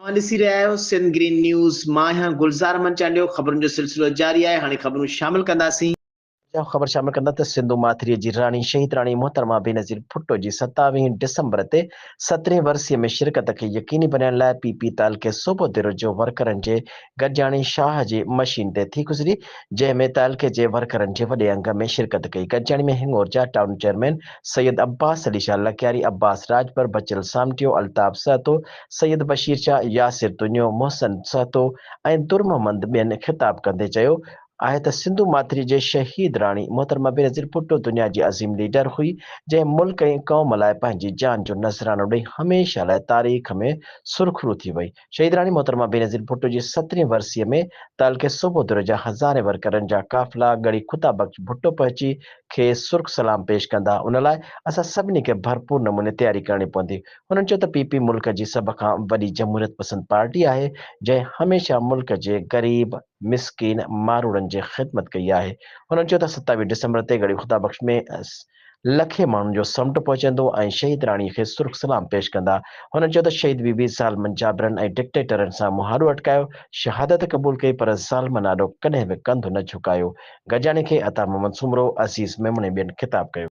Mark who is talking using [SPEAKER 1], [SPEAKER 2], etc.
[SPEAKER 1] ॾिसी रहिया आहियो सिंध ग्रीन न्यूज़। मां आहियां गुलज़ार मंचालियो। ख़बरुनि जो सिलसिलो जारी आहे। हाणे ख़बरूं शामिल कंदासीं। ख़बर शामिल कंदा त सिंधु माथिरीअ जी राणी शहीद राणी मोहतरमा बेनज़ीर भुट्टो जी 27 डिसंबर ते 17 वर्सीअ में शिरकत खे यकीनी बनाइण लाइ पीपी तालके सूबो दिर जो वर्करनि जे गॾिजाणी शाह जी मशीन ते थी गुज़री, जंहिंमें तालके जे वर्करनि जे वॾे अंग में शिरकत कई। गॾिजाणी में हिंगोर जा टाउन चेयरमैन सैयद अब्बास अली शाह लकियारी, अब्बास राजपर, बचिल सामटियो, अल्ताफ सहतो, सैयद बशीर शाह, यासिर तुनियो, मोहसन सहतो ऐं दुर मोहम्मद ॿियनि ख़िताब कंदे चयो आहे त सिंधु माथिरी जे शहीद राणी मोहतरमा बेनज़ीर भुट्टो दुनिया जी अज़ीम लीडर हुई, जंहिं मुल्क ऐं क़ौम लाइ पंहिंजी जान जो नज़रानो ॾेई हमेशह लाइ तारीख़ में सुर्ख़रू थी वई। शहीद राणी मोहतरमा बेनज़ीर भुट्टो जी 17 वर्सीअ में तालके सूबोदुर जा हज़ारे वर्करनि जा काफ़िला गड़ी ख़ुदा बख़्श भुट्टो पहुची खे सुर्ख़ सलाम पेश कंदा। उन लाइ असां सभिनी खे भरपूर नमूने तयारी करणी पवंदी। हुननि चयो त पीपी मुल्क जी सभ खां वॾी जमहूरियत पसंद पार्टी आहे, जंहिं हमेशह मुल्क जे ग़रीब मिसकिन मारूड़नि जी ख़िदमत कई आहे। हुननि चयो त 27 डिसंबर ते गड़ी ख़ुदा बख़्श में लखे माण्हुनि जो समुंड पहुचंदो ऐं शहीद राणीअ खे सुर्ख़ सलाम पेश कंदा। हुननि चयो त शहीद बीबी ज़ालिमनि जाबरनि ऐं डिक्टेटरनि सां मुहारो अटकायो, शहादत क़बूल कई, पर ज़ालिमनि आॾो कॾहिं बि कंधु न झुकायो। गॾिजाणी खे अता मोहम्मद सुमरो, अज़ीज़ मेमणे ॿियनि ख़िताब कयो।